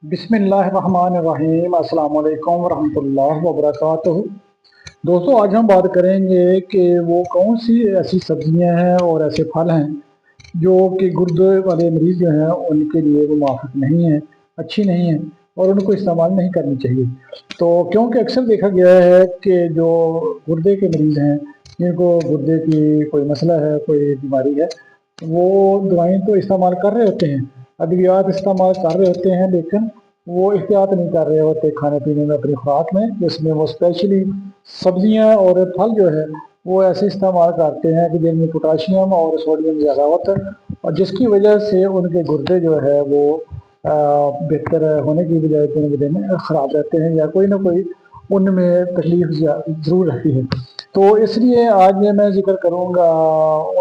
बिस्मिल्लाहिर्रहमानिर्रहीम। अस्सलाम वालेकुम वरहमतुल्लाहि वबरकातुहू। दोस्तों, आज हम बात करेंगे कि वो कौन सी ऐसी सब्जियां हैं और ऐसे फल हैं जो कि गुर्दे वाले मरीज़ जो हैं उनके लिए वो मुआफ़िक नहीं है, अच्छी नहीं है और उनको इस्तेमाल नहीं करनी चाहिए। तो क्योंकि अक्सर देखा गया है कि जो गुर्दे के मरीज़ हैं, जिनको गुर्दे की कोई मसला है, कोई बीमारी है, वो दवाएं तो इस्तेमाल कर रहे होते हैं, अद्वियात इस्तेमाल कर रहे होते हैं, लेकिन वो एहतियात नहीं कर रहे होते खाने पीने में, अपनी खुराक में, जिसमें वो स्पेशली सब्जियां और फल जो है वो ऐसे इस्तेमाल करते हैं कि जिनमें पोटाशियम और सोडियम ज़्यादा होता है, और जिसकी वजह से उनके गुर्दे जो है वो बेहतर होने की बजाय दिन ब दिन ख़राब रहते हैं, या कोई ना कोई उनमें तकलीफ ज़रूर रहती है। तो इसलिए आज मैं जिक्र करूँगा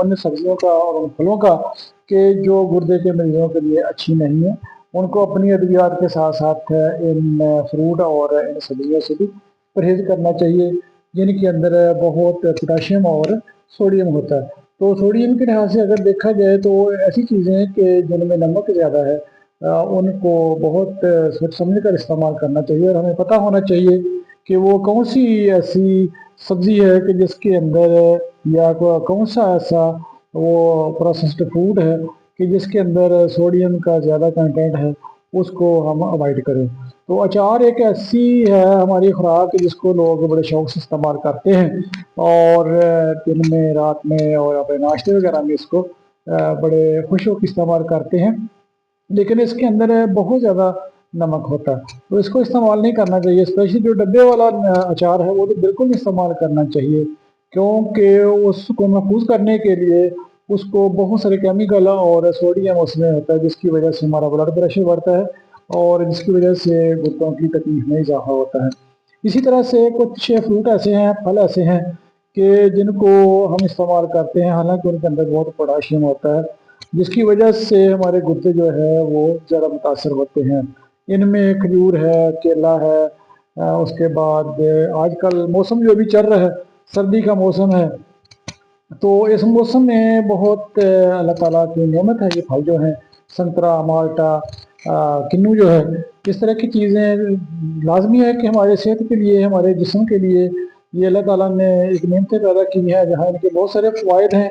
उन सब्जियों का और उन फलों का कि जो गुर्दे के मरीजों के लिए अच्छी नहीं है। उनको अपनी अद्वियात के साथ साथ इन फ्रूट और इन सब्जियों से भी परहेज करना चाहिए, जिनके अंदर बहुत पोटाशियम और सोडियम होता है। तो सोडियम के लिहाज से अगर देखा जाए तो ऐसी चीज़ें हैं कि जिनमें नमक ज़्यादा है, उनको बहुत सोच समझ कर इस्तेमाल करना चाहिए, और हमें पता होना चाहिए कि वो कौन सी ऐसी सब्जी है कि जिसके अंदर, या कौन सा ऐसा वो प्रोसेस्ड फूड है कि जिसके अंदर सोडियम का ज़्यादा कंटेंट है, उसको हम अवॉइड करें। तो अचार एक ऐसी है हमारी खुराक जिसको लोग बड़े शौक से इस्तेमाल करते हैं, और दिन में, रात में और अपने नाश्ते वगैरह में इसको बड़े खुश होकर इस्तेमाल करते हैं। लेकिन इसके अंदर बहुत ज़्यादा नमक होता है, तो इसको इस्तेमाल नहीं करना चाहिए। स्पेशली जो डब्बे वाला अचार है वो तो बिल्कुल नहीं इस्तेमाल करना चाहिए, क्योंकि उसको महफूज करने के लिए उसको बहुत सारे केमिकल और सोडियम उसमें होता है, जिसकी वजह से हमारा ब्लड प्रेशर बढ़ता है और जिसकी वजह से गुर्दों की तकलीफ में इजाफा होता है। इसी तरह से कुछ फ्रूट ऐसे हैं, फल ऐसे हैं कि जिनको हम इस्तेमाल करते हैं, हालांकि उनके अंदर बहुत पोटाशियम होता है, जिसकी वजह से हमारे गुर्दे जो है वो ज़्यादा मुतासर होते हैं। इनमें खजूर है, केला है, उसके बाद आजकल मौसम जो भी चल रहा है, सर्दी का मौसम है, तो इस मौसम में बहुत अल्लाह ताला की नेमत है ये फल जो हैं, संतरा, माल्टा, किन्नू जो है, इस तरह की चीज़ें लाजमी है कि हमारे सेहत के लिए, हमारे जिस्म के लिए ये अल्लाह ताला ने एक नेमतें पैदा की हैं, जहाँ इनके बहुत सारे फ़वाइद हैं,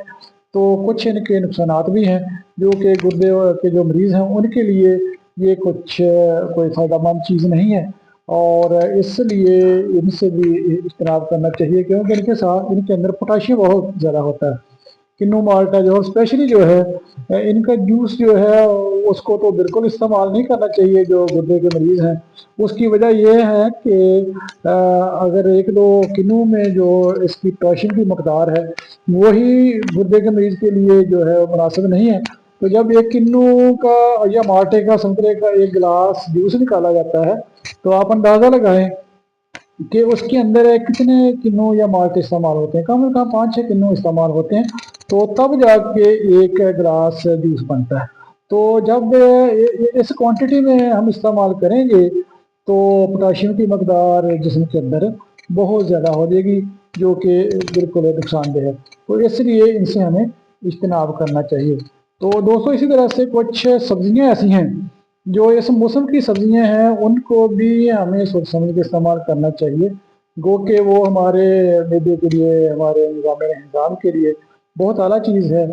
तो कुछ इनके नुकसानात भी हैं, जो कि गुर्दे के जो मरीज़ हैं उनके लिए ये कुछ कोई फ़ायदेमंद चीज़ नहीं है, और इसलिए इनसे भी इज्तनाब करना चाहिए, क्योंकि इनके साथ इनके अंदर पोटाशियम बहुत ज़्यादा होता है। किन्नू माल्टा जो स्पेशली जो है, इनका जूस जो है उसको तो बिल्कुल इस्तेमाल नहीं करना चाहिए जो गुर्दे के मरीज़ हैं। उसकी वजह यह है कि अगर एक दो किन्नू में जो इसकी पोटेशियम की मकदार है, वही गुर्दे के मरीज़ के लिए जो है मुनासिब नहीं है। तो जब एक किन्नू का या माल्टे का, संतरे का एक गिलास जूस निकाला जाता है, तो आप अंदाज़ा लगाएं कि उसके अंदर कितने किन्नू या माल्ट इस्तेमाल होते हैं। कम से कम 5-6 किन्नू इस्तेमाल होते हैं, तो तब जाके एक गिलास जूस बनता है। तो जब इस क्वांटिटी में हम इस्तेमाल करेंगे तो पोटाशियम की मकदार जिस्म के अंदर बहुत ज़्यादा हो जाएगी, जो कि बिल्कुल नुकसानदेह है। तो इसलिए इनसे हमें इज्तनाब करना चाहिए। तो दोस्तों, इसी तरह से कुछ सब्जियां ऐसी हैं जो इस मौसम की सब्जियां हैं, उनको भी हमें सोच समझ के इस्तेमाल करना चाहिए, गो कि वो हमारे मैदे के लिए, हमारे निज़ाम के लिए बहुत आला चीज़ है।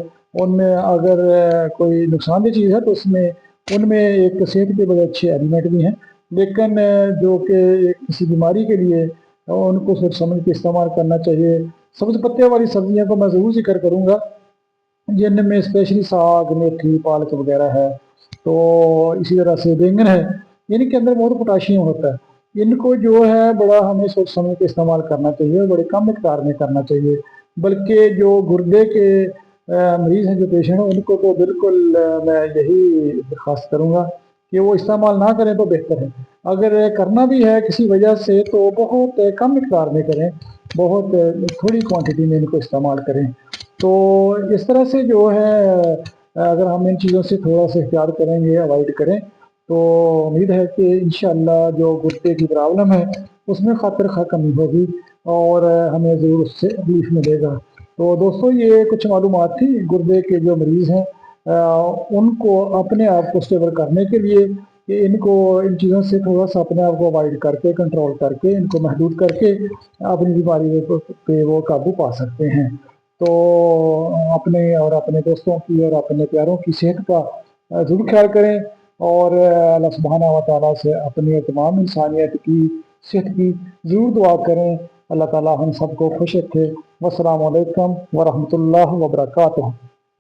उनमें अगर कोई नुकसानदेह चीज़ है तो उसमें उनमें एक सेहत के बड़े अच्छे एलिमेंट भी हैं, लेकिन जो कि किसी बीमारी के लिए उनको सोच समझ के इस्तेमाल करना चाहिए। सब्ज़ पत्ते वाली सब्जियां को मैं ज़रूर जिक्र करूँगा, जिनमें स्पेशली साग, मेथी, पालक वगैरह है। तो इसी तरह से बैंगन है, इनके अंदर बहुत पोटाशियम होता है। इनको जो है बड़ा हमें सोच समझ के इस्तेमाल करना चाहिए, बड़े कम मिकदार में करना चाहिए। बल्कि जो गुर्दे के मरीज़ हैं, जो पेशेंट हैं, उनको तो बिल्कुल मैं यही दरख्वास्त करूँगा कि वो इस्तेमाल ना करें तो बेहतर है। अगर करना भी है किसी वजह से तो बहुत कम मिकदार में करें, बहुत थोड़ी क्वांटिटी में इनको इस्तेमाल करें। तो इस तरह से जो है, अगर हम इन चीज़ों से थोड़ा सा एहतियात करेंगे, अवॉइड करें, तो उम्मीद है कि इंशाअल्लाह जो गुर्दे की प्रॉब्लम है उसमें खातिर खा कमी होगी, और हमें ज़रूर उससे रिलीफ मिलेगा। तो दोस्तों, ये कुछ मालूमात थी गुर्दे के जो मरीज़ हैं, उनको अपने आप को स्टेबल करने के लिए کہ इन चीज़ों से थोड़ा सा अपने आप को अवॉइड करके, कंट्रोल करके, इनको महदूद करके अपनी बीमारी पे वो काबू पा सकते हैं। तो अपने और अपने दोस्तों की और अपने प्यारों की सेहत का ज़रूर ख्याल करें, और अल्लाह सुब्हानहू व तआला से अपनी तमाम इंसानियत की सेहत की ज़रूर दुआ करें। अल्लाह ताला हम सबको खुश रखे। वस्सलामु अलैकुम व रहमतुल्लाहि व बरकातुहू।